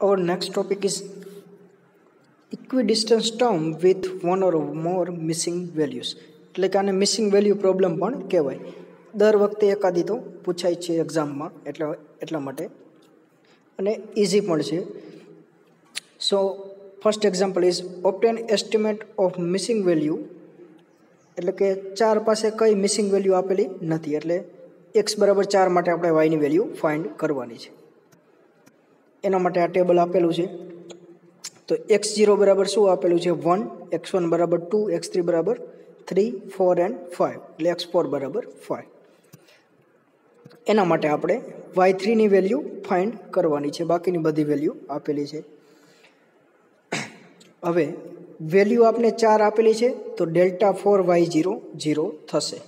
Our next topic is equidistance term with one or more missing values. એટલે કે આને missing value problem પણ કહેવાય. દર વખતે એકાદી તો પૂછાય છે એક્ઝામમાં, એટલા માટે અને ઇઝી પણ છે. So first example is obtain estimate of missing value. એટલે કે 4 પાસે કઈ મિસિંગ વેલ્યુ આપેલી નથી, એટલે x બરાબર 4 માટે આપણે y ની વેલ્યુ ફાઇન્ડ કરવાની છે. એના માટે આ ટેબલ આપેલું છે. તો x0 બરાબર શું આપેલું છે 1, x1 બરાબર 2, x3 બરાબર 3, 4 and 5, એટલે x4 બરાબર 5. એના માટે આપણે y3 ની વેલ્યુ ફાઇન્ડ કરવાની છે. બાકીની બધી વેલ્યુ આપેલી છે. હવે વેલ્યુ આપણે 4 આપેલી છે, તો ડેલ્ટા 4y0 0 થશે,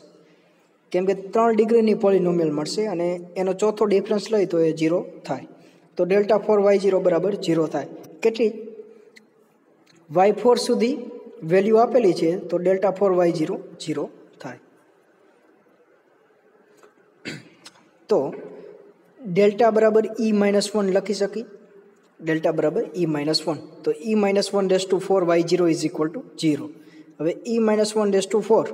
કેમ કે 3 ડિગ્રીની પોલિનોમિયલ મળશે અને એનો ચોથો ડિફરન્સ લઈ તો એ 0 થાય. તો ડેલ્ટા 4y0 બરાબર 0 થાય. કેટલી y4 સુધી વેલ્યુ આપેલી છે, તો ડેલ્ટા 4y0 0 થાય. તો ડેલ્ટા બરાબર e-1 લખી શકી. ડેલ્ટા બરાબર e-1, તો e-1/4y0 ઇઝ ઇક્વલ ટુ 0. હવે e-1/4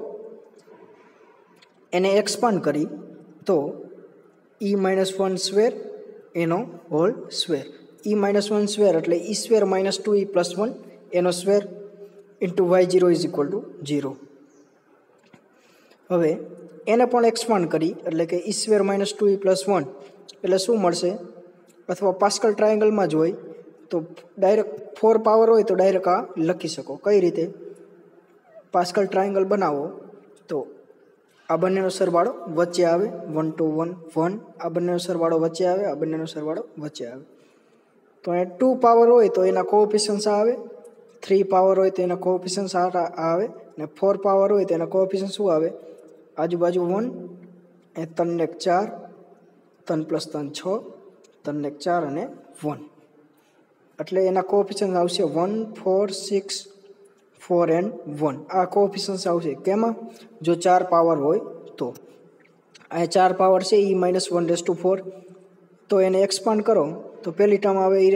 એને એક્સપાન્ડ કરી તો e-1 સ્ક્વેર એનો હોલ સ્ક્વેર. e-1 સ્ક્વેર એટલે e square minus 2e plus 1 એનો square into y0 is equal to 0. હવે એને પણ એક્સપાન્ડ કરી એટલે કે e square minus 2e plus 1 એટલે શું મળશે, અથવા પાસ્કલ ટ્રાયેંગલમાં જ હોય તો ડાયરેક્ટ 4 પાવર હોય તો ડાયરેક્ટ આ લખી શકો. કઈ રીતે પાસ્કલ ટ્રાયેંગલ બનાવો, તો આ બંનેનો સરવાળો વચ્ચે આવે 1 2 1 1, આ બંનેનો સરવાળો વચ્ચે આવે, આ બંનેનો સરવાળો વચ્ચે આવે. તો એ 2 પાવર હોય તો એના કોએફિશિયન્ટ્સ આવે, 3 પાવર હોય તો એના કોએફિશિયન્ટ્સ આવે, અને 4 પાવર હોય તો એના કોએફિશિયન્ટ શું આવે, આજુબાજુ 1, એ 3 ને 4, 3 પ્લસ 3 6, 3 ને 4 અને 1, એટલે એના કોએફિશિયન્ટ આવશે 1 4 6 4 and 1. આ કોએફિશિયન્ટ આવશે કેમાં, જો 4 પાવર હોય તો. આ 4 પાવર છે e-1/4, તો એને એક્સપાન્ડ કરો તો પહેલી ટર્મ આવે e⁴,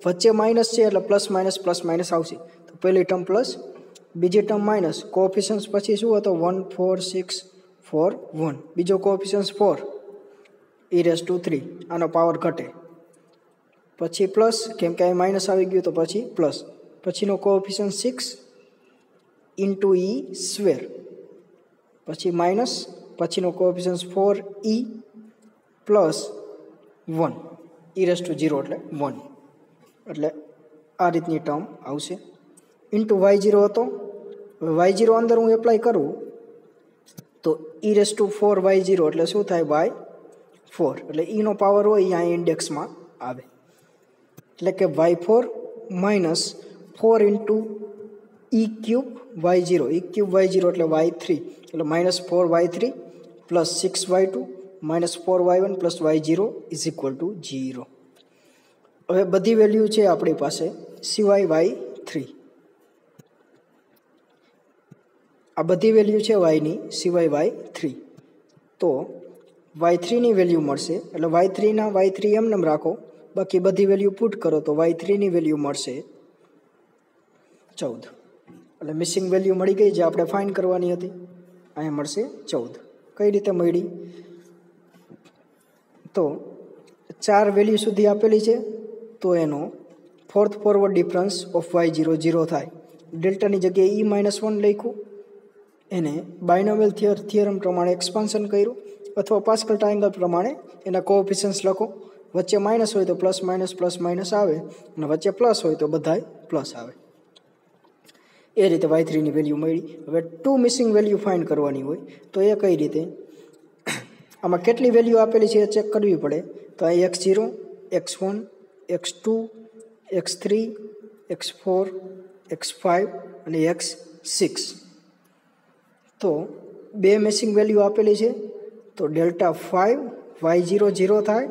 વચ્ચે માઇનસ છે એટલે પ્લસ માઇનસ આવશે, તો પહેલી ટર્મ પ્લસ, બીજી ટર્મ માઇનસ, કોએફિશિયન્ટ પછી શું હતો 1 4 6 4 1, બીજો કોએફિશિયન્ટ 4 e⁻3, આનો પાવર ઘટે, પછી પ્લસ, કેમ કે અહીં માઇનસ આવી ગયું તો પછી પ્લસ, પછીનો કોએફિશિયન્ટ 6 ઇન્ટુ e સ્ક્વેર, પછી માઇનસ, પછીનો કોએફિશિયન્ટ 4e પ્લસ 1 e⁻0 એટલે 1, એટલે આ રીતની ટર્મ આવશે. ઇન્ટુ y0 હતો, હવે y0 અંદર હું એપ્લાય કરું તો e⁻4y0 એટલે શું થાય y4, એટલે ઈનો પાવર હોય અહીંયા ઇન્ડેક્સમાં આવે, એટલે કે y4 minus 4 into e³ y0 એટલે y3, એટલે minus 4y3 plus 6y2 minus 4y1 plus y0 is equal to 0. હવે બધી વેલ્યુ છે આપણી પાસે સિવાય y3. આ બધી વેલ્યુ છે yની સિવાય y3, તો y3 ની વેલ્યુ મળશે, એટલે y3 એમને રાખો, બાકી બધી વેલ્યુ પુટ કરો તો y3 ની વેલ્યુ મળશે 14. એટલે મિસિંગ વેલ્યુ મળી ગઈ જે આપણે ફાઇન્ડ કરવાની હતી, અહીંયા મળશે 14. કઈ રીતે મળી, તો 4 વેલ્યુ સુધી આપેલી છે, તો એનો fourth forward difference of y0 0 થાય. ડેલ્ટાની જગ્યાએ e-1 લખ્યું, એને બાયનોમિયલ થિયરમ પ્રમાણે એક્સપાન્શન કર્યું, અથવા પાસ્કલ ટ્રાયેંગલ પ્રમાણે એના કોએફિશિયન્ટ્સ લખો, વચ્ચે માઇનસ હોય તો પ્લસ માઇનસ આવે, અને વચ્ચે પ્લસ હોય તો બધાય પ્લસ આવે. એ રીતે y3 ની વેલ્યુ મળી. હવે 2 મિસિંગ વેલ્યુ ફાઇન્ડ કરવાની હોય તો એ કઈ રીતે, આમાં કેટલી વેલ્યુ આપેલી છે એ ચેક કરવી પડે. તો અહીં x0, x1, x2, x3, x4, x5 અને x6, તો 2 મિસિંગ વેલ્યુ આપેલી છે, તો ડેલ્ટા 5y0 0 થાય.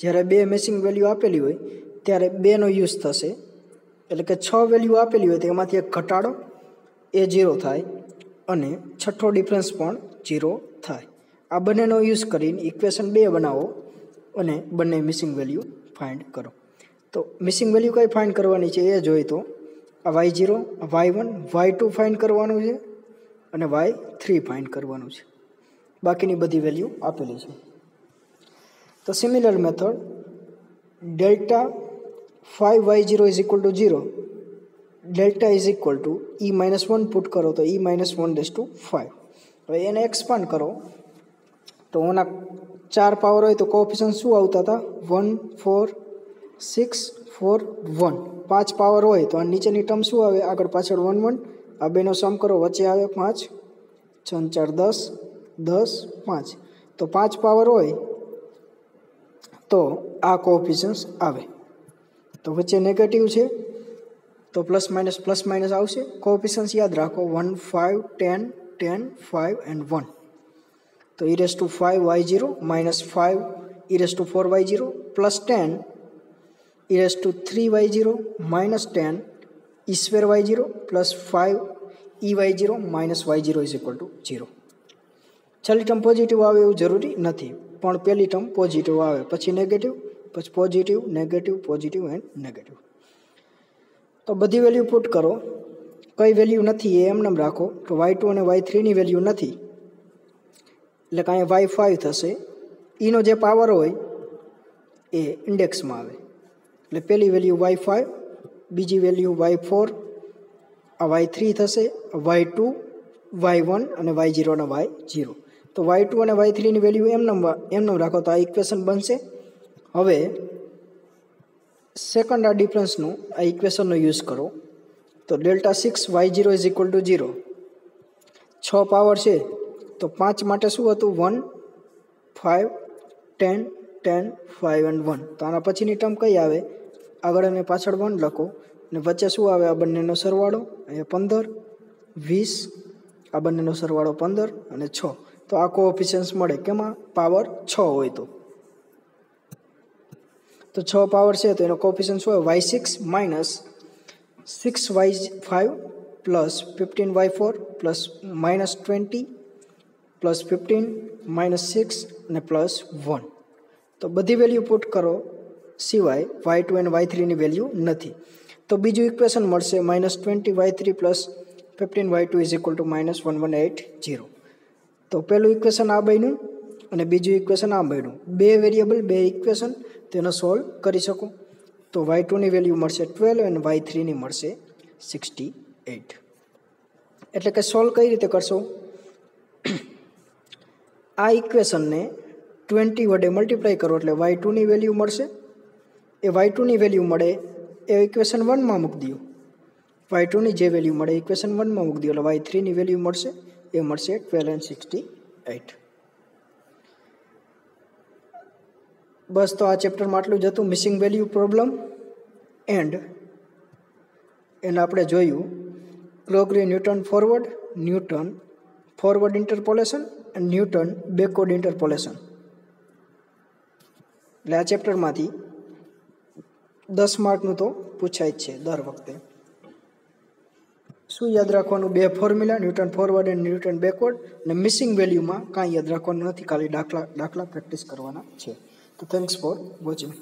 જ્યારે 2 મિસિંગ વેલ્યુ આપેલી હોય ત્યારે 2 નો યુઝ થશે, એટલે કે 6 વેલ્યુ આપેલી હોય તો એમાંથી એક ઘટાડો, એ 0 થાય, અને છઠ્ઠો ડિફરન્સ પણ 0 થાય. આ બંનેનો યુઝ કરીને ઇક્વેશન 2 બનાવો અને બંને મિસિંગ વેલ્યુ ફાઇન્ડ કરો. તો તો મિસિંગ વેલ્યુ કઈ ફાઇન્ડ કરવાની છે એ જોઈએ તો આ y0, y1, y2 ફાઇન્ડ કરવાનું છે અને y3 ફાઇન્ડ કરવાનું છે. બાકીની બધી વેલ્યુ આપેલી છે. તો similar method delta 5y0 is equal to 0, delta is equal to e-1 put કરો તો e-1/5. હવે એને એક્સપાન્ડ કરો તો ઓના 4 પાવર હોય તો કોએફિશિયન્ટ શું આવતા હતા? 1, 4, 6, 4, 1. 5 પાવર હોય તો આ નીચેની ટર્મ શું આવે? આગળ પાછળ 1, 1. આ બેનો સમ કરો, વચ્ચે આવે 5, 6, 4, 10, 10, 5. તો 5 પાવર હોય તો આ કોએફિશિયન્ટ આવે. તો વચ્ચે નેગેટિવ છે તો પ્લસ માઇનસ આવશે. કોએફિશિયન્ટ યાદ રાખો 1, 5, 10, 10, 5 and 1. તો e5y0 minus 5 e4y0 plus 10 e3y0 minus 10 e2y0 plus 5 ey0 minus y0 is equal to 0. છેલ્લી ટર્મ પોઝિટિવ આવે એવું જરૂરી નથી, પણ પહેલી ટર્મ પોઝિટિવ આવે, પછી નેગેટિવ, પછી positive, negative, positive and negative. તો બધી વેલ્યુ પુટ કરો. કઈ વેલ્યુ નથી એ એમને રાખો. તો y2 અને y3 ની વેલ્યુ નથી એટલે કે અહીંયા y5 થશે. ઈનો જે પાવર હોય એ ઇન્ડેક્સમાં આવે એટલે પહેલી વેલ્યુ y5, બીજી વેલ્યુ y4, આ y3 થશે, y2, y1 અને y0 અને y0. તો y2 અને y3 ની વેલ્યુ એમને રાખો તો આ ઇક્વેશન બનશે. હવે સેકન્ડ આ ડિફરન્સનું આ ઇક્વેશનનો યુઝ કરો તો delta 6y0 is equal to 0. 6 power છે તો 5 માટે શું હતું? 1, 5, 10, 10, 5 and 1. તો આના પછીની ટર્મ કઈ આવે? આગળ અને પાછળ 1 લખો અને વચ્ચે શું આવે? આ બંનેનો સરવાળો, અહીંયા 15, 20, આ બંનેનો સરવાળો 15 અને 6. તો આ કોએફિશિયન્ટ્સ મળે કેમાં? પાવર 6 હોય તો 6 પાવર છે તો એનો કોએફિશિયન્ટ શું હોય? y6 minus 6y5 plus 15y4 plus minus 20 plus 15 minus 6 અને પ્લસ 1. તો બધી વેલ્યુ પુટ કરો સિવાય y2 અને y3 ની વેલ્યુ નથી. તો બીજું ઇક્વેશન મળશે -20y3 plus 15y2 is equal to -1180. તો પહેલું ઇક્વેશન આ બન્યું અને બીજું ઇક્વેશન આ બન્યું. બે વેરિયેબલ, બે ઇક્વેશન, તેનો સોલ્વ કરી શકો. તો y2 ની વેલ્યુ મળશે 12 અને y3 ની મળશે 68. એટલે કે સોલ્વ કઈ રીતે કરશો? આ ઇક્વેશનને 20 વડે મલ્ટીપ્લાય કરો એટલે y2 ની વેલ્યુ મળશે. એ y2 ની વેલ્યુ મળે એ ઇક્વેશન 1 માં મૂકી દો. y2 ની જે વેલ્યુ મળે ઇક્વેશન 1 માં મૂકી દો એટલે y3 ની વેલ્યુ મળશે, એ મળશે 12 and 68. બસ તો આ ચેપ્ટરમાં આટલું જ હતું. મિસિંગ વેલ્યુ પ્રોબ્લેમ એન્ડ એને આપણે જોયું ક્રોગ-ન્યૂટન ફોરવર્ડ ઇન્ટરપોલેશન અને ન્યૂટન બેકવર્ડ ઇન્ટરપોલેશન. એટલે આ ચેપ્ટરમાંથી 10 માર્કનું તો પૂછાય જ છે દર વખતે. શું યાદ રાખવાનું? બે ફોર્મ્યુલા, ન્યૂટન ફોરવર્ડ અને ન્યૂટન બેકવર્ડ. અને મિસિંગ વેલ્યુમાં કાંઈ યાદ રાખવાનું નથી, ખાલી દાખલા પ્રેક્ટિસ કરવાના છે. તો થેન્ક્સ ફોર વોચિંગ.